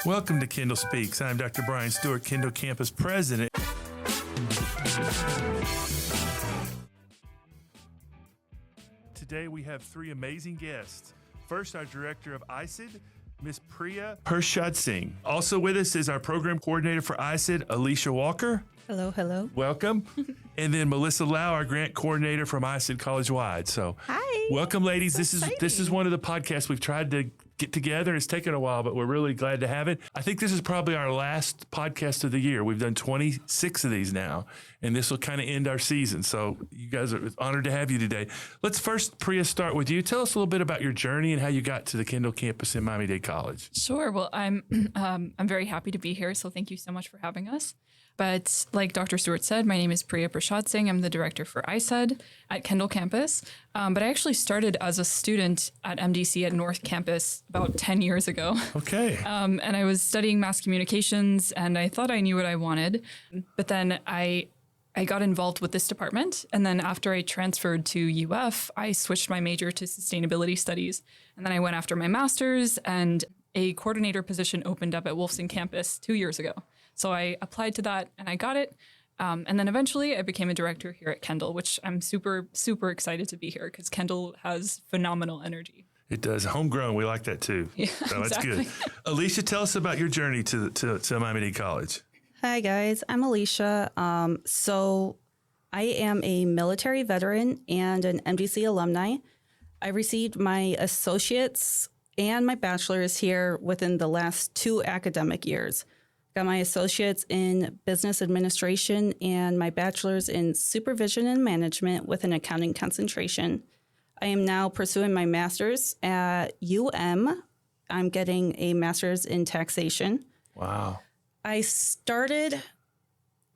Welcome to Kendall Speaks. I'm Dr. Bryan Stewart, Kendall Campus President. Today we have three amazing guests. First, our Director of iCED, Ms. Priya Pershadsingh. Also with us is our Program Coordinator for iCED, Alecia Walker. Hello, hello. Welcome. And then Melissa Lau, our Grant Coordinator from iCED College-Wide. So, hi. Welcome, ladies. So This is one of the podcasts we've tried to get together. It's taken a while, but we're really glad to have it. I think this is probably our last podcast of the year. We've done 26 of these now, and this will kind of end our season. So you guys are honored to have you today. Let's first, Priya, start with you. Tell us a little bit about your journey and how you got to the Kendall campus in Miami-Dade College. Sure. Well, I'm very happy to be here. So thank you so much for having us. But like Dr. Stewart said, my name is Priya Pershadsingh. I'm the director for iCED at Kendall Campus. But I actually started as a student at MDC at North Campus about 10 years ago. Okay. And I was studying mass communications, and I thought I knew what I wanted. But then I got involved with this department. And then after I transferred to UF, I switched my major to sustainability studies. And then I went after my master's, and a coordinator position opened up at Wolfson Campus 2 years ago. So I applied to that and I got it. And then eventually I became a director here at Kendall, which I'm super, super excited to be here because Kendall has phenomenal energy. It does. Homegrown. We like that too. Yeah, so that's exactly. good. Alecia, tell us about your journey to Miami-Dade College. Hi, guys. I'm Alecia. So I am a military veteran and an MDC alumni. I received my associates and my bachelor's here within the last 2 academic years. Got my associates in business administration and my bachelor's in supervision and management with an accounting concentration. I am now pursuing my master's at UM. I'm getting a master's in taxation. Wow. I started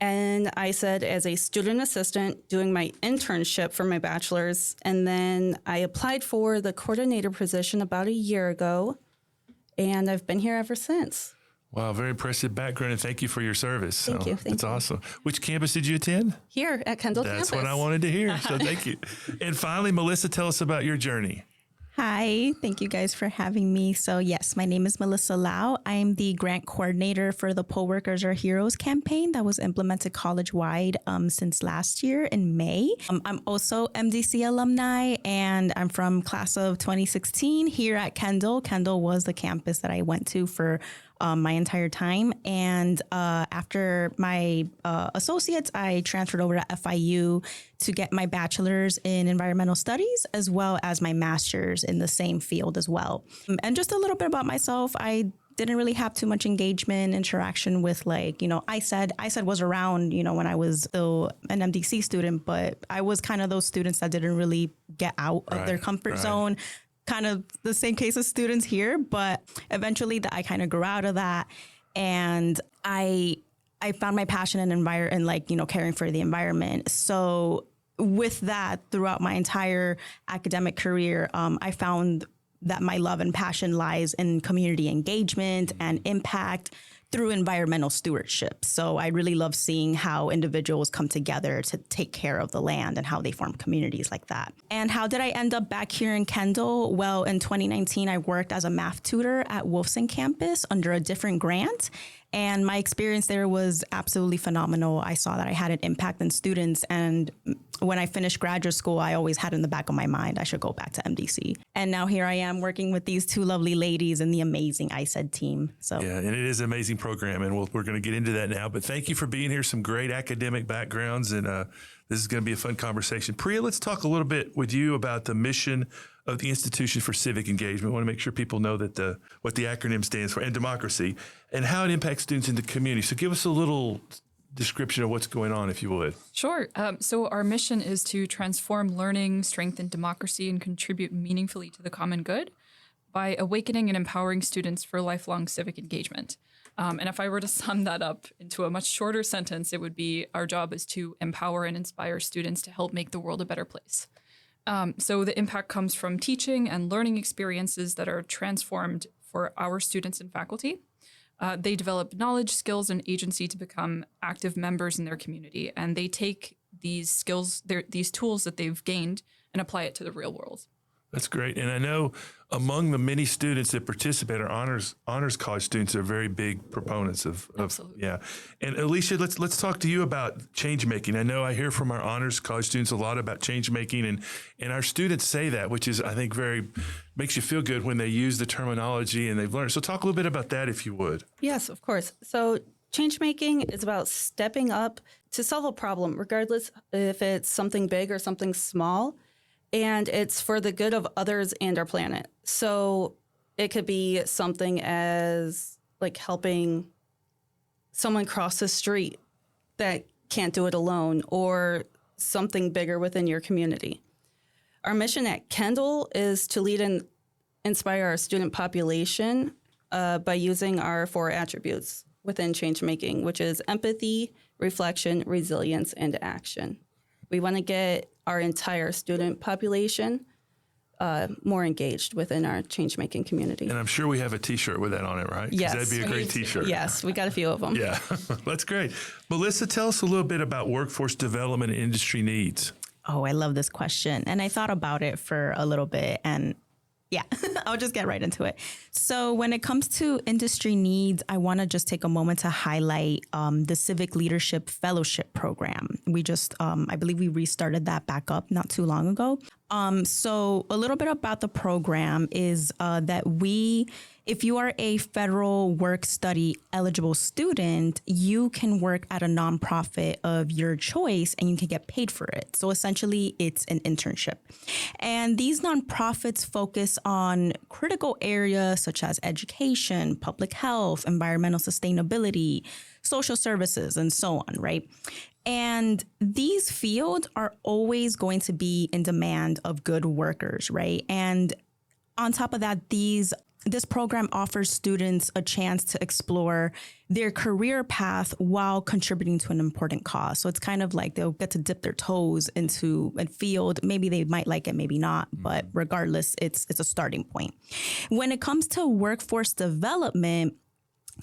and iCED as a student assistant doing my internship for my bachelor's. And then I applied for the coordinator position about a year ago. And I've been here ever since. Wow, very impressive background, and thank you for your service. Thank you. That's awesome. Which campus did you attend? Here at Kendall Campus. That's what I wanted to hear, so thank you. And finally, Melissa, tell us about your journey. Hi, thank you guys for having me. So yes, my name is Melissa Lau. I am the grant coordinator for the Poll Workers Are Heroes campaign that was implemented college-wide since last year in May. I'm also MDC alumni, and I'm from class of 2016 here at Kendall. Kendall was the campus that I went to for my entire time. And after my associates, I transferred over to FIU to get my bachelor's in environmental studies, as well as my master's in the same field as well. And just a little bit about myself, I didn't really have too much engagement, interaction with iCED. iCED was around, when I was still an MDC student, but I was kind of those students that didn't really get out of their comfort zone. Kind of the same case as students here, but eventually I kind of grew out of that, and I found my passion in caring for the environment. So with that, throughout my entire academic career, I found that my love and passion lies in community engagement and impact through environmental stewardship. So I really love seeing how individuals come together to take care of the land and how they form communities like that. And how did I end up back here in Kendall? Well, in 2019, I worked as a math tutor at Wolfson Campus under a different grant. And my experience there was absolutely phenomenal. I saw that I had an impact on students. And when I finished graduate school, I always had in the back of my mind, I should go back to MDC. And now here I am working with these 2 lovely ladies and the amazing iCED team. So yeah, and it is an amazing program, and we're going to get into that now. But thank you for being here. Some great academic backgrounds, and this is going to be a fun conversation. Priya, let's talk a little bit with you about the mission of the Institution for Civic Engagement. I want to make sure people know that what the acronym stands for, and democracy, and how it impacts students in the community. So give us a little description of what's going on, if you would. Sure. So our mission is to transform learning, strengthen democracy, and contribute meaningfully to the common good by awakening and empowering students for lifelong civic engagement. And if I were to sum that up into a much shorter sentence, it would be our job is to empower and inspire students to help make the world a better place. So the impact comes from teaching and learning experiences that are transformed for our students and faculty. They develop knowledge, skills, and agency to become active members in their community. And they take these skills, these tools that they've gained, and apply it to the real world. That's great. And I know among the many students that participate, our honors college students are very big proponents of Absolutely. yeah. And Alecia, let's talk to you about change making. I know I hear from our honors college students a lot about change making, and our students say that, which is, I think, very makes you feel good when they use the terminology and they've learned. So talk a little bit about that, if you would. Yes, of course. So change making is about stepping up to solve a problem, regardless if it's something big or something small. And it's for the good of others and our planet. So it could be something as like helping someone cross the street that can't do it alone, or something bigger within your community. Our mission at Kendall is to lead and inspire our student population by using our 4 attributes within change making, which is empathy, reflection, resilience, and action. We want to get our entire student population more engaged within our change-making community. And I'm sure we have a T-shirt with that on it, right? 'Cause Yes. that'd be a great T-shirt. Yes, we got a few of them. Yeah, that's great. Melissa, tell us a little bit about workforce development and industry needs. Oh, I love this question. And I thought about it for a little bit, and yeah, I'll just get right into it. So when it comes to industry needs, I want to just take a moment to highlight the Civic Leadership Fellowship Program. We just, I believe we restarted that back up not too long ago. So a little bit about the program is that if you are a federal work study eligible student, you can work at a nonprofit of your choice and you can get paid for it. So essentially it's an internship. And these nonprofits focus on critical areas such as education, public health, environmental sustainability, social services, and so on, right? And these fields are always going to be in demand of good workers, right? And on top of that, this program offers students a chance to explore their career path while contributing to an important cause. So it's kind of like they'll get to dip their toes into a field. Maybe they might like it, maybe not, but regardless, it's a starting point. When it comes to workforce development,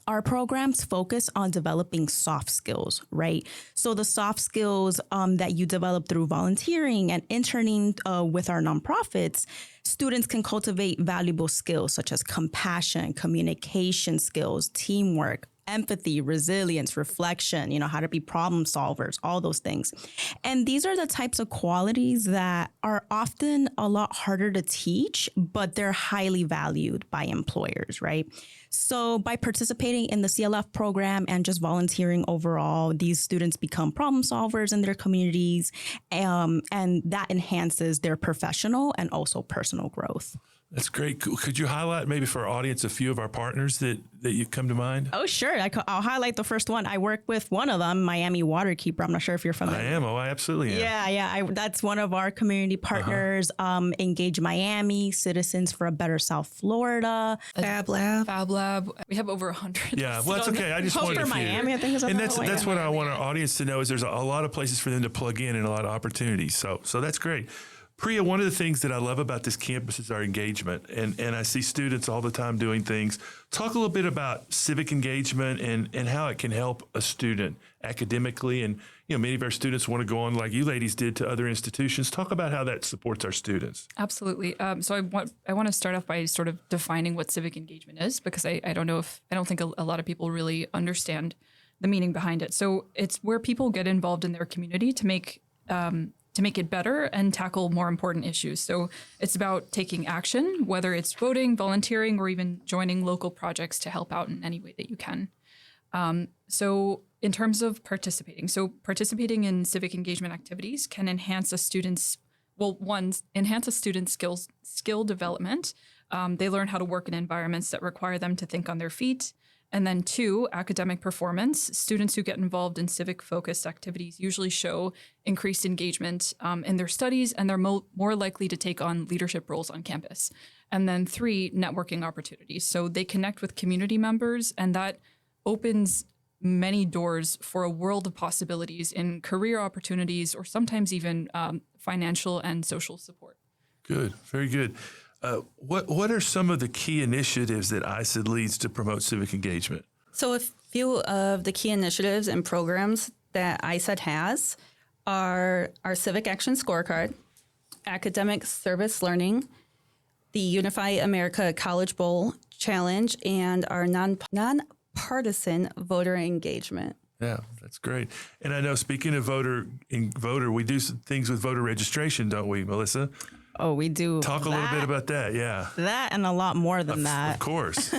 our programs focus on developing soft skills, right? So the soft skills that you develop through volunteering and interning with our nonprofits, students can cultivate valuable skills such as compassion, communication skills, teamwork, empathy, resilience, reflection, how to be problem solvers, all those things. And these are the types of qualities that are often a lot harder to teach, but they're highly valued by employers, right? So by participating in the CLF program and just volunteering overall, these students become problem solvers in their communities, and that enhances their professional and also personal growth. That's great. Could you highlight maybe for our audience a few of our partners that you come to mind? Oh, sure. I'll highlight the first one. I work with one of them, Miami Waterkeeper. I'm not sure if you're familiar. I am. Oh, I absolutely am. Yeah. That's one of our community partners. Engage Miami, Citizens for a Better South Florida, Fab Lab. Fab Lab. We have over 100. Yeah, well, that's okay. I just wanted for a few. Miami, I think is and that's what I want our audience to know is there's a lot of places for them to plug in and a lot of opportunities. So that's great. Priya, one of the things that I love about this campus is our engagement, and I see students all the time doing things. Talk a little bit about civic engagement and how it can help a student academically, and many of our students want to go on like you ladies did to other institutions. Talk about how that supports our students. Absolutely. So I want to start off by sort of defining what civic engagement is, because I don't think a lot of people really understand the meaning behind it. So it's where people get involved in their community to make it better and tackle more important issues. So it's about taking action, whether it's voting, volunteering, or even joining local projects to help out in any way that you can. So in terms of participating in civic engagement activities can enhance a student's skill development. They learn how to work in environments that require them to think on their feet. And then 2, academic performance. Students who get involved in civic-focused activities usually show increased engagement in their studies, and they're more likely to take on leadership roles on campus. And then 3, networking opportunities. So they connect with community members, and that opens many doors for a world of possibilities in career opportunities or sometimes even financial and social support. Good. Very good. What are some of the key initiatives that iCED leads to promote civic engagement? So a few of the key initiatives and programs that iCED has are our Civic Action Scorecard, Academic Service Learning, the Unify America College Bowl Challenge, and our nonpartisan voter engagement. Yeah, that's great. And I know, speaking of voter, we do some things with voter registration, don't we, Melissa? Oh, we do. Talk a little bit about that. Yeah. That and a lot more than that. Of course.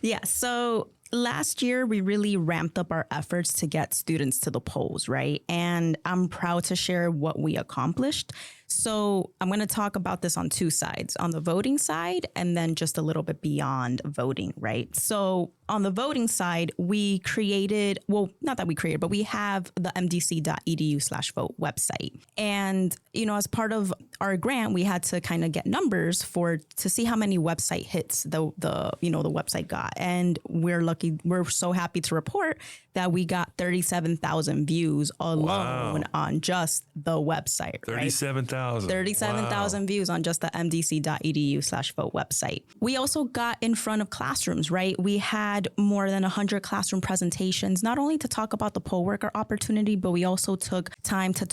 Yeah. So last year, we really ramped up our efforts to get students to the polls, right? And I'm proud to share what we accomplished. So I'm going to talk about this on two sides, on the voting side and then just a little bit beyond voting, right? So on the voting side, we created, well, not that we created, but we have the mdc.edu/vote website. And, you know, as part of our grant, we had to kind of get numbers to see how many website hits the website got. And we're so happy to report that we got 37,000 views alone on just the website. 37,000. 37,000 views on just the mdc.edu/vote website. We also got in front of classrooms, right? We had more than 100 classroom presentations, not only to talk about the poll worker opportunity, but we also took time to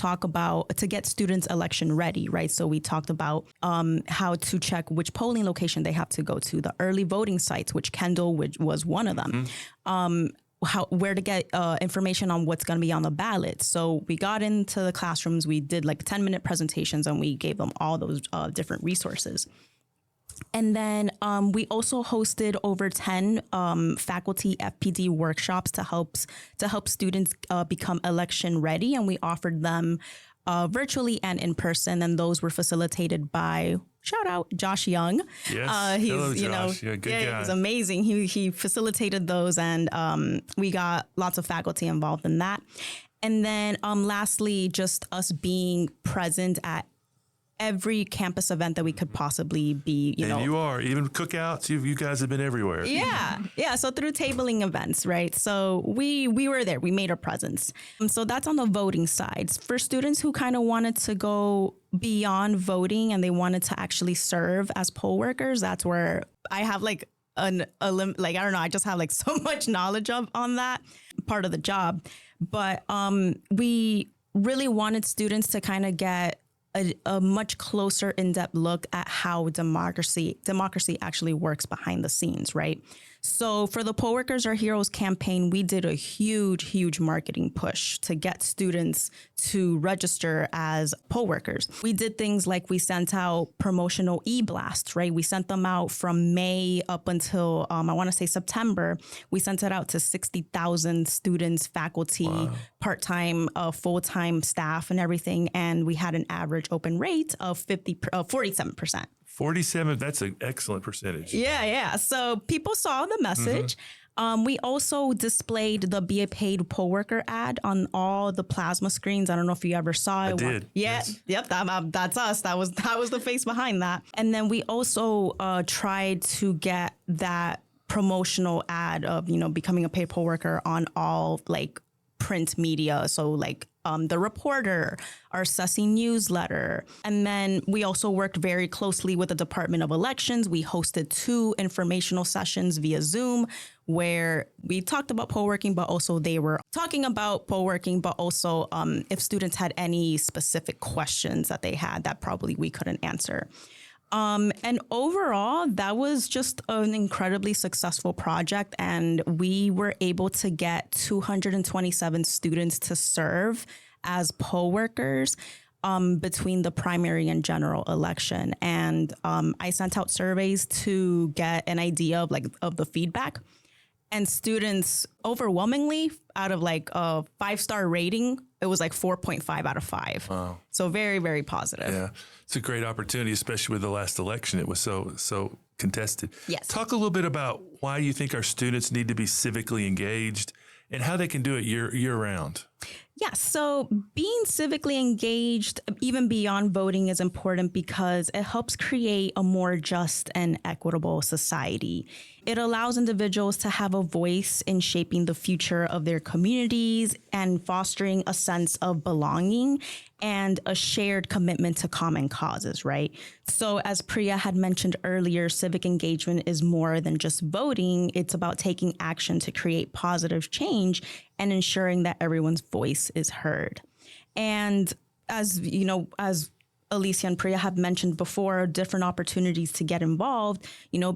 get students election ready, right? So we talked about how to check which polling location they have to go to, the early voting sites, which Kendall was one of them. Where to get information on what's going to be on the ballot. So we got into the classrooms, we did like 10-minute presentations, and we gave them all those different resources. And then we also hosted over 10 faculty FPD workshops to help students become election ready, and we offered them virtually and in person, and those were facilitated by, shout out, Josh Young. Yes, hello, Josh. Good guy. He's amazing. He facilitated those, and we got lots of faculty involved in that. And then lastly, just us being present at every campus event that we could possibly be, and you are, even cookouts, you guys have been everywhere. Yeah. So through tabling events, right? So we were there, we made a presence. So that's on the voting side. For students who kind of wanted to go beyond voting and they wanted to actually serve as poll workers, that's where I have I don't know, I just have like so much knowledge on that part of the job. But we really wanted students to kind of get a much closer in-depth look at how democracy actually works behind the scenes, right? So for the Poll Workers Are Heroes campaign, we did a huge marketing push to get students to register as poll workers. We did things like we sent out promotional e-blasts, right? We sent them out from May up until, I want to say September. We sent it out to 60,000 students, faculty, part-time, full-time staff and everything. And we had an average open rate of 47%. 47, that's an excellent percentage. Yeah. So people saw the message. We also displayed the Be a Paid Poll Worker ad on all the plasma screens. I don't know if you ever saw it. I did. Yeah. Yes. Yep. That's us. That was the face behind that. And then we also tried to get that promotional ad of, becoming a paid poll worker on all like print media. So like the Reporter, our Sussy newsletter. And then we also worked very closely with the Department of Elections. We hosted 2 informational sessions via Zoom where we talked about poll working, but also they were talking about poll working, but also if students had any specific questions that they had that probably we couldn't answer. And overall, that was just an incredibly successful project. And we were able to get 227 students to serve as poll workers between the primary and general election. And I sent out surveys to get an idea of the feedback. And students overwhelmingly, out of like a 5-star rating, it was like 4.5 out of 5. Wow. So very, very positive. Yeah. It's a great opportunity, especially with the last election. It was so contested. Yes. Talk a little bit about why you think our students need to be civically engaged and how they can do it year round. Yeah, so being civically engaged, even beyond voting, is important because it helps create a more just and equitable society. It allows individuals to have a voice in shaping the future of their communities and fostering a sense of belonging and a shared commitment to common causes, right? So as Priya had mentioned earlier, civic engagement is more than just voting. It's about taking action to create positive change and ensuring that everyone's voice is heard. And as you know, as Alecia and Priya have mentioned before, different opportunities to get involved,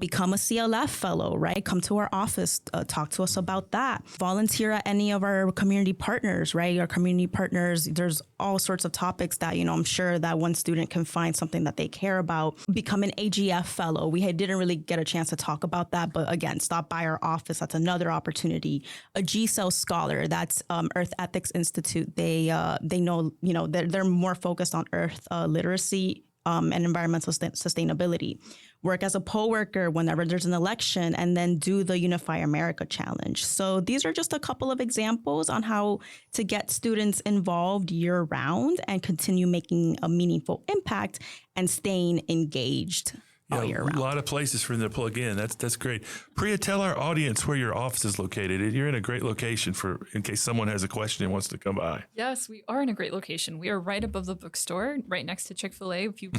become a CLF fellow, right? Come to our office, talk to us about that. Volunteer at any of our community partners, right? Our community partners, there's all sorts of topics that, I'm sure that one student can find something that they care about. Become an AGF fellow. We didn't really get a chance to talk about that, but again, stop by our office. That's another opportunity. A GCEL scholar, that's Earth Ethics Institute. They know, they're more focused on Earth literacy and environmental sustainability. Work as a poll worker whenever there's an election, and then do the Unify America Challenge. So these are just a couple of examples on how to get students involved year round and continue making a meaningful impact and staying engaged all year round. A lot of places for them to plug in. That's great. Priya, tell our audience where your office is located. You're in a great location in case someone has a question and wants to come by. Yes, we are in a great location. We are right above the bookstore, right next to Chick-fil-A. If you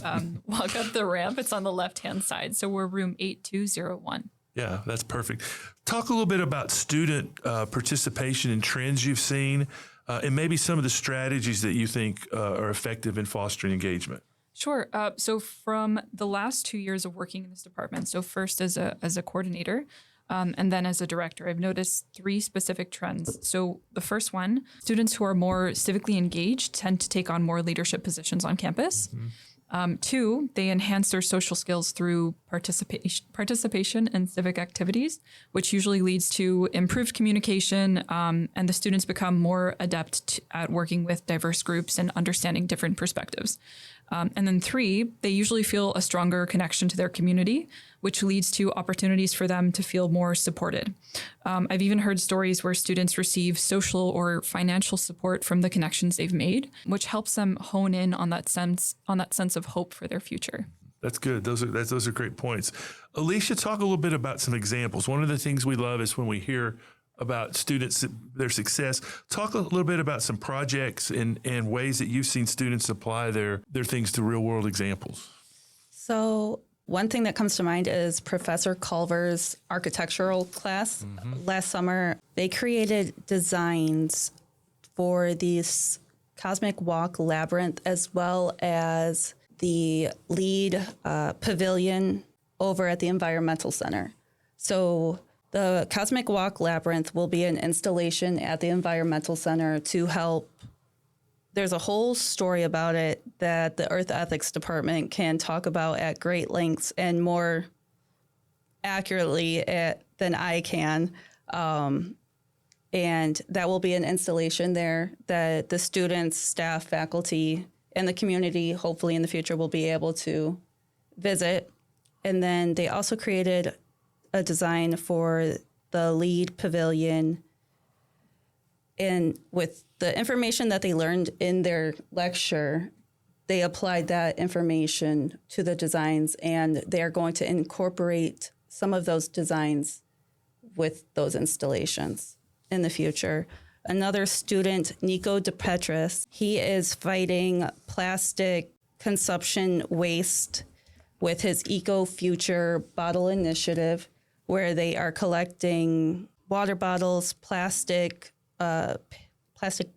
walk up the ramp, it's on the left-hand side. So we're room 8201. Yeah, that's perfect. Talk a little bit about student participation and trends you've seen, and maybe some of the strategies that you think are effective in fostering engagement. Sure. So from the last 2 years of working in this department, so first as a coordinator, and then as a director, I've noticed 3 specific trends. So the first one, students who are more civically engaged tend to take on more leadership positions on campus. Mm-hmm. 2, they enhance their social skills through participation in civic activities, which usually leads to improved communication, and the students become more adept at working with diverse groups and understanding different perspectives. And then 3, they usually feel a stronger connection to their community, which leads to opportunities for them to feel more supported. I've even heard stories where students receive social or financial support from the connections they've made, which helps them hone in on that sense of hope for their future. That's good. Those are great points. Alecia, talk a little bit about some examples. One of the things we love is when we hear about students, their success. Talk a little bit about some projects and ways that you've seen students apply their things to real world examples. So one thing that comes to mind is Professor Culver's architectural class. Mm-hmm. Last summer, they created designs for this Cosmic Walk labyrinth, as well as the lead pavilion over at the Environmental Center. So the Cosmic Walk Labyrinth will be an installation at the Environmental Center to help. There's a whole story about it that the Earth Ethics Department can talk about at great lengths and more accurately than I can. And that will be an installation there that the students, staff, faculty, and the community, hopefully in the future, will be able to visit. And then they also created a design for the lead pavilion, and with the information that they learned in their lecture, they applied that information to the designs, and they are going to incorporate some of those designs with those installations in the future. Another student, Nico DePetris, he is fighting plastic consumption waste with his Eco Future Bottle Initiative, where they are collecting water bottles, plastic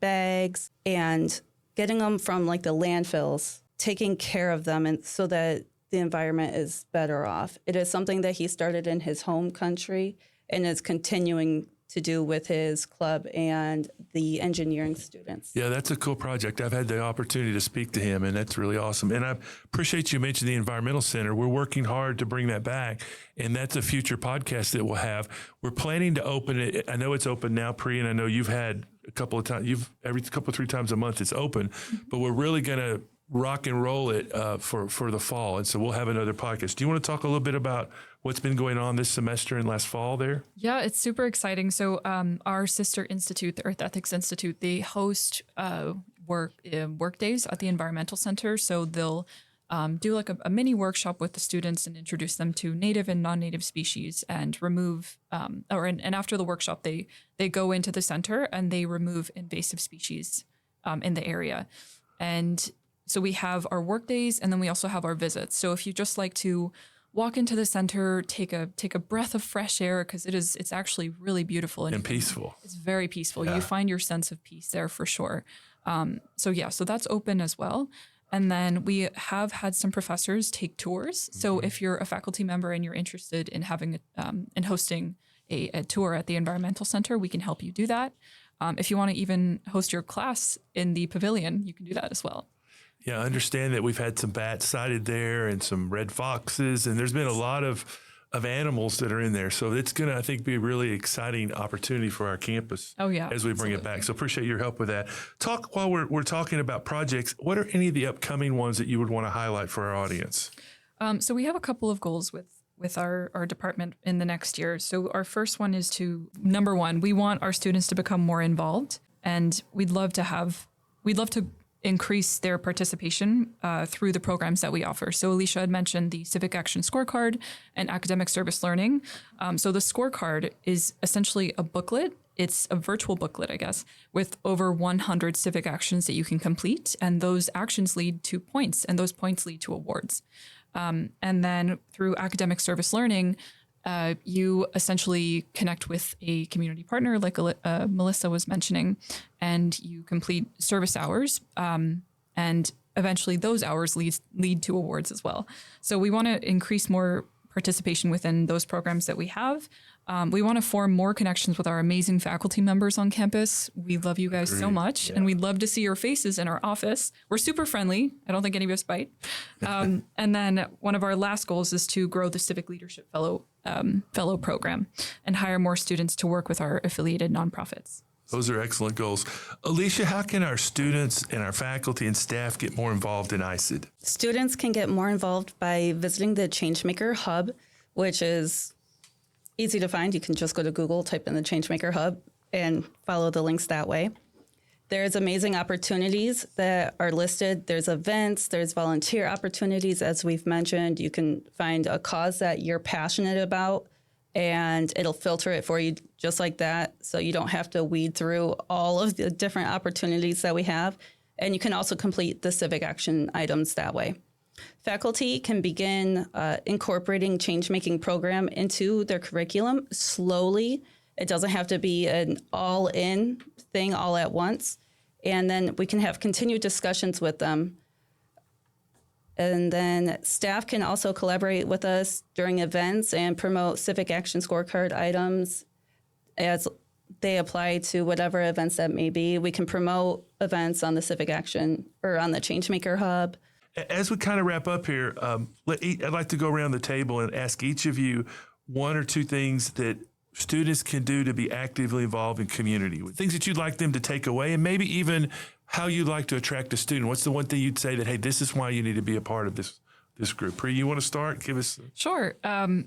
bags, and getting them from like the landfills, taking care of them, and so that the environment is better off. It is something that he started in his home country and is continuing to do with his club and the engineering students. Yeah, that's a cool project. I've had the opportunity to speak to him, and that's really awesome. And I appreciate you mentioning the Environmental Center. We're working hard to bring that back, and that's a future podcast that we'll have. We're planning to open it. I know it's open now, Priya, and I know you've had a couple of times. Every couple, 3 times a month it's open, but we're really going to rock and roll it for the fall. And so we'll have another podcast. Do you want to talk a little bit about what's been going on this semester and last fall there? Yeah, it's super exciting. So our sister institute, the Earth Ethics Institute, they host work days at the Environmental Center. So they'll do like a mini workshop with the students and introduce them to native and non-native species and remove, and after the workshop, they go into the center and they remove invasive species in the area. And so we have our work days, and then we also have our visits. So if you just like to walk into the center, take a breath of fresh air, because it's actually really beautiful and peaceful. It's very peaceful. Yeah. You find your sense of peace there for sure. So that's open as well. And then we have had some professors take tours. So if you're a faculty member and you're interested in having and hosting a tour at the Environmental Center, we can help you do that. If you want to even host your class in the pavilion, you can do that as well. Yeah, I understand that we've had some bats sighted there and some red foxes, and there's been a lot of animals that are in there. So it's going to, I think, be a really exciting opportunity for our campus Oh, yeah, as we bring it absolutely. back. So appreciate your help with that. Talk while we're talking about projects, what are any of the upcoming ones that you would want to highlight for our audience? So we have a couple of goals with our department in the next year. So our first one is to, number one, we want our students to become more involved, and we'd love to increase their participation through the programs that we offer. So Alecia had mentioned the Civic Action Scorecard and Academic Service Learning. So the scorecard is essentially a booklet. It's a virtual booklet, I guess, with over 100 civic actions that you can complete. And those actions lead to points, and those points lead to awards. And then through Academic Service Learning, you essentially connect with a community partner, like Melissa was mentioning, and you complete service hours. And eventually those hours lead to awards as well. So we want to increase more participation within those programs that we have. We want to form more connections with our amazing faculty members on campus. We love you guys so much, and we'd love to see your faces in our office. We're super friendly. I don't think any of us bite. And then one of our last goals is to grow the Civic Leadership Fellow program and hire more students to work with our affiliated nonprofits. Those are excellent goals. Alecia, how can our students and our faculty and staff get more involved in iCED? Students can get more involved by visiting the Changemaker Hub, which is easy to find. You can just go to Google, type in the Changemaker Hub, and follow the links that way. There's amazing opportunities that are listed. There's events, there's volunteer opportunities, as we've mentioned. You can find a cause that you're passionate about, and it'll filter it for you just like that, so you don't have to weed through all of the different opportunities that we have. And you can also complete the civic action items that way. Faculty can begin incorporating change-making program into their curriculum slowly. It doesn't have to be an all-in thing all at once. And then we can have continued discussions with them. And then staff can also collaborate with us during events and promote civic action scorecard items as they apply to whatever events that may be. We can promote events on the civic action or on the Changemaker Hub. As we kind of wrap up here, I'd like to go around the table and ask each of you one or two things that students can do to be actively involved in community, things that you'd like them to take away, and maybe even how you'd like to attract a student. What's the one thing you'd say that, hey, this is why you need to be a part of this group? Priya, you want to start? Give us. Sure.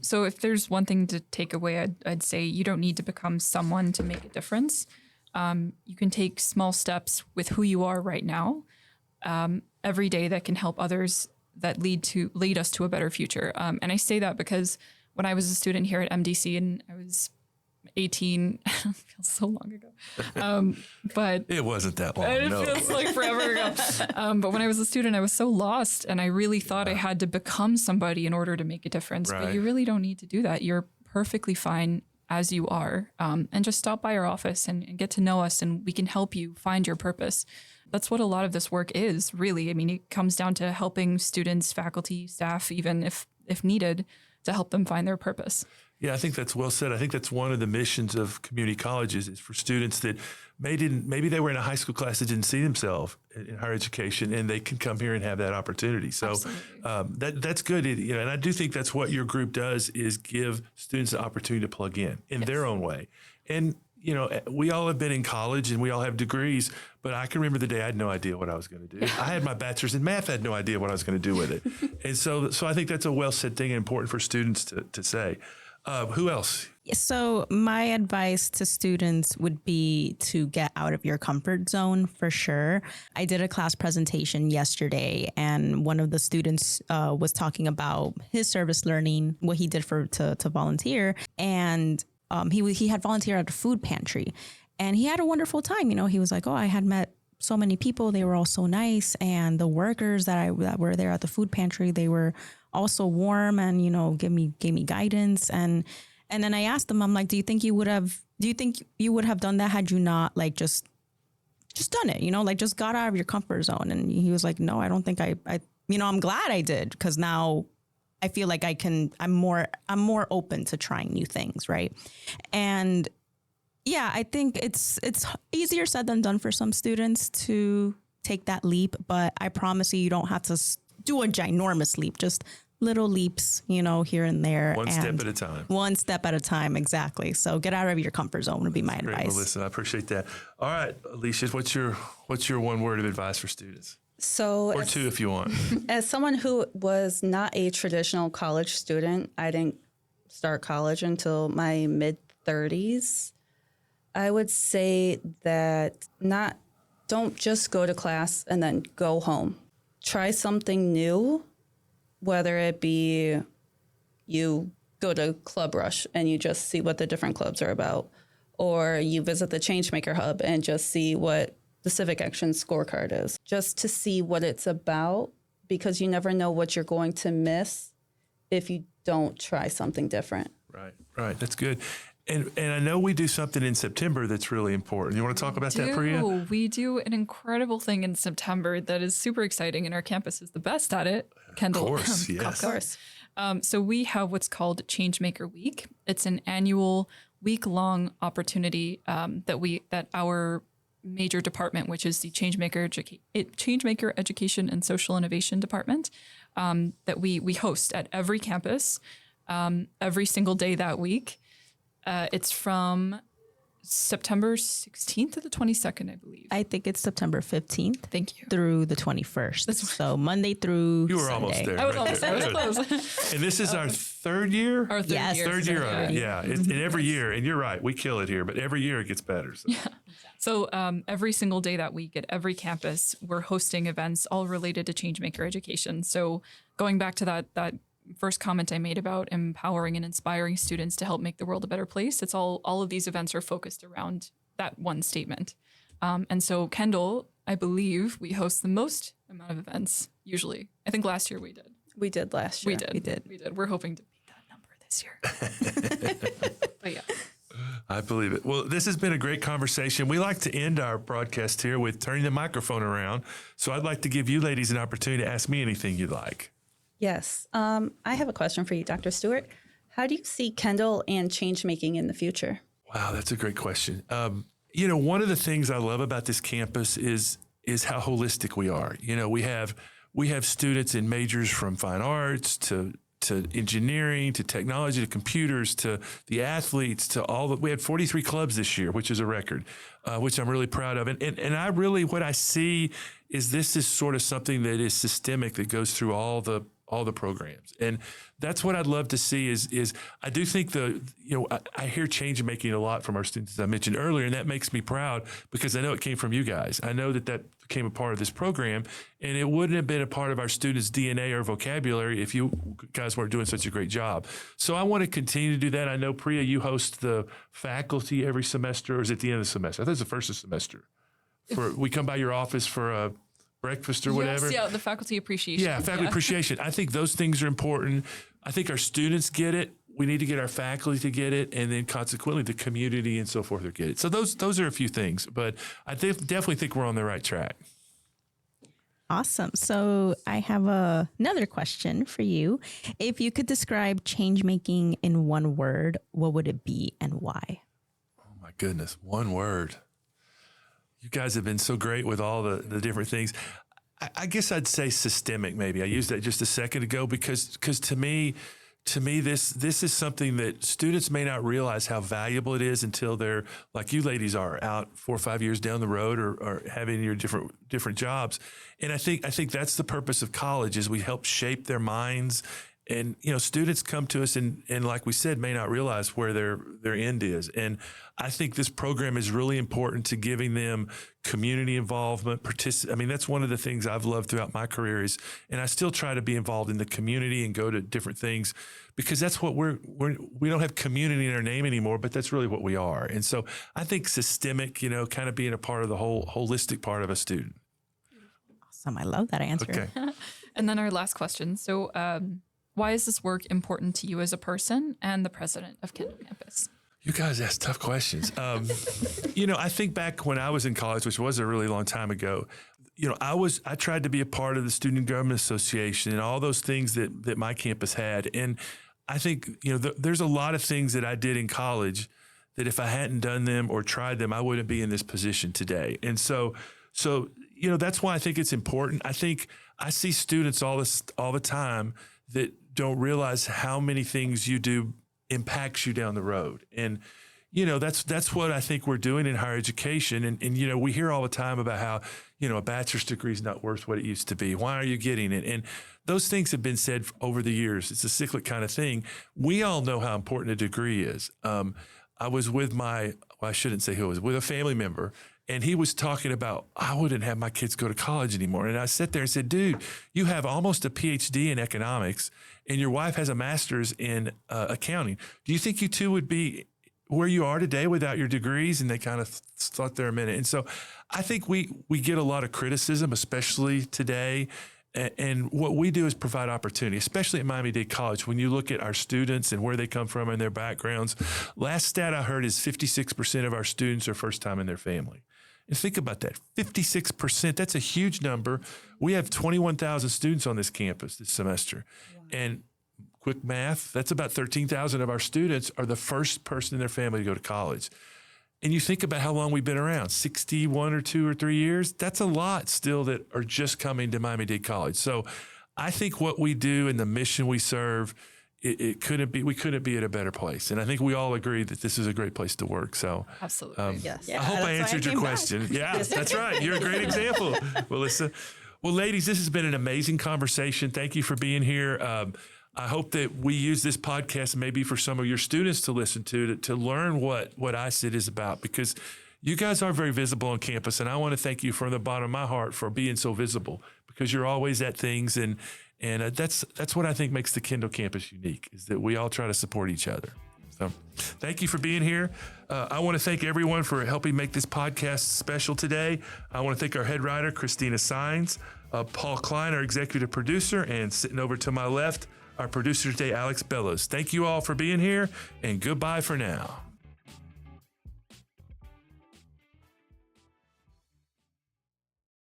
So if there's one thing to take away, I'd say you don't need to become someone to make a difference. You can take small steps with who you are right now. Every day that can help others, that lead us to a better future. And I say that because when I was a student here at MDC and I was 18, it feels so long ago. But It wasn't that long. it No. feels like forever ago. But when I was a student, I was so lost, and I really thought I had to become somebody in order to make a difference. Right. But you really don't need to do that. You're perfectly fine as you are. And just stop by our office and get to know us, and we can help you find your purpose. That's what a lot of this work is, really. I mean, it comes down to helping students, faculty, staff, even if needed, to help them find their purpose. Yeah, I think that's well said. I think that's one of the missions of community colleges is for students that maybe they were in a high school class that didn't see themselves in higher education, and they can come here and have that opportunity. So that's good. And I do think that's what your group does, is give students the opportunity to plug in their own way. And we all have been in college and we all have degrees, but I can remember the day I had no idea what I was going to do. I had my bachelor's in math, I had no idea what I was going to do with it. And so I think that's a well said thing and important for students to say. Who else? So my advice to students would be to get out of your comfort zone for sure. I did a class presentation yesterday, and one of the students was talking about his service learning, what he did to volunteer, and he had volunteered at a food pantry, and he had a wonderful time. He was like, "Oh, I had met so many people. They were all so nice, and the workers that were there at the food pantry, they were also warm and gave me guidance." And then I asked him, I'm like, do you think you would have done that had you not just just done it, like just got out of your comfort zone. And he was like, no, I don't think I'm glad I did, because now I feel like I'm more open to trying new things. Right. And yeah, I think it's easier said than done for some students to take that leap, but I promise you don't have to do a ginormous leap, just little leaps, here and there. One step at a time. One step at a time, exactly. So get out of your comfort zone would be my Great, advice. Melissa, I appreciate that. All right, Alecia, what's your one word of advice for students? So, Or two if you want. as someone who was not a traditional college student, I didn't start college until my mid-30s. I would say that don't just go to class and then go home. Try something new, whether it be you go to Club Rush and you just see what the different clubs are about, or you visit the Changemaker Hub and just see what the Civic Action Scorecard is, just to see what it's about, because you never know what you're going to miss if you don't try something different. Right. That's good. And I know we do something in September that's really important. You want to talk about that, Priya? We do an incredible thing in September that is super exciting, and our campus is the best at it. Kendall, Of course, yes. Of course. So we have what's called Changemaker Week. It's an annual week-long opportunity that our major department, which is the Changemaker Education and Social Innovation Department, that we host at every campus every single day that week. It's from September 16th to the 22nd, I believe. I think it's September 15th. Thank you. Through the 21st. So Monday through You were Sunday. almost there. I was right almost there. there. I was Good. close. And this is our third year? Our Yes. Third year of it, Yeah. yeah. And every year, and you're right, we kill it here, but every year it gets better. So. So every single day that week at every campus, we're hosting events all related to Changemaker education. So going back to that first comment I made about empowering and inspiring students to help make the world a better place, it's all of these events are focused around that one statement. And so Kendall, I believe we host the most amount of events usually. I think last year we did. We did last year. We did. We're hoping to beat that number this year. But yeah. I believe it. Well, this has been a great conversation. We like to end our broadcast here with turning the microphone around. So I'd like to give you ladies an opportunity to ask me anything you'd like. Yes. I have a question for you, Dr. Stewart. How do you see Kendall and change making in the future? Wow, that's a great question. One of the things I love about this campus is how holistic we are. We have students in majors from fine arts to engineering, to technology, to computers, to the athletes, to all we had 43 clubs this year, which is a record, which I'm really proud of. And I really, what I see is this is sort of something that is systemic, that goes through all the programs. And that's what I'd love to see is I do think I hear change making a lot from our students, as I mentioned earlier, and that makes me proud because I know it came from you guys. I know that became a part of this program, and it wouldn't have been a part of our students' DNA or vocabulary if you guys weren't doing such a great job. So I want to continue to do that. I know, Priya, you host the faculty every semester, or is it the end of the semester? I think it's the first of the semester. We come by your office for a breakfast or whatever. Yes, yeah, the faculty appreciation. Yeah, faculty appreciation. I think those things are important. I think our students get it. We need to get our faculty to get it, and then consequently the community and so forth to get it. So those are a few things, but I definitely think we're on the right track. Awesome. So I have another question for you. If you could describe change making in one word, what would it be and why? Oh my goodness, one word. You guys have been so great with all the different things. I guess I'd say systemic. Maybe I used that just a second ago because to me, this is something that students may not realize how valuable it is until they're like you ladies are out 4 or 5 years down the road or having your different jobs. And I think that's the purpose of college is we help shape their minds. And, students come to us and like we said, may not realize where their end is. And I think this program is really important to giving them community involvement. That's one of the things I've loved throughout my career and I still try to be involved in the community and go to different things because that's what we don't have community in our name anymore, but that's really what we are. And so I think systemic, kind of being a part of the whole holistic part of a student. Awesome. I love that answer. Okay. And then our last question. So, why is this work important to you as a person and the president of Kendall Campus? You guys ask tough questions. I think back when I was in college, which was a really long time ago, I tried to be a part of the Student Government Association and all those things that my campus had. And I think, there's a lot of things that I did in college that if I hadn't done them or tried them, I wouldn't be in this position today. And so that's why I think it's important. I think I see students all the time that don't realize how many things you do impacts you down the road. And, that's what I think we're doing in higher education. And we hear all the time about how, a bachelor's degree is not worth what it used to be. Why are you getting it? And those things have been said over the years. It's a cyclic kind of thing. We all know how important a degree is. I was with I shouldn't say who it was, with a family member, and he was talking about, I wouldn't have my kids go to college anymore. And I sat there and said, dude, you have almost a PhD in economics and your wife has a master's in accounting. Do you think you two would be where you are today without your degrees? And they kind of thought there a minute. And so I think we get a lot of criticism, especially today. And what we do is provide opportunity, especially at Miami-Dade College. When you look at our students and where they come from and their backgrounds, last stat I heard is 56% of our students are first time in their family. And think about that, 56%, that's a huge number. We have 21,000 students on this campus this semester. Wow. And quick math, that's about 13,000 of our students are the first person in their family to go to college. And you think about how long we've been around, 61 or 2 or 3 years, that's a lot still that are just coming to Miami-Dade College. So I think what we do and the mission we serve, we couldn't be at a better place. And I think we all agree that this is a great place to work. So absolutely. Yes. I hope I answered your question. Yeah, that's right. You're a great example, Melissa. Well, ladies, this has been an amazing conversation. Thank you for being here. I hope that we use this podcast maybe for some of your students to listen to learn what iCED is about, because you guys are very visible on campus. And I want to thank you from the bottom of my heart for being so visible, because you're always at things. And that's what I think makes the Kendall campus unique, is that we all try to support each other. So thank you for being here. I want to thank everyone for helping make this podcast special today. I want to thank our head writer, Christina Sines, Paul Klein, our executive producer, and sitting over to my left, our producer today, Alex Bellows. Thank you all for being here, and goodbye for now.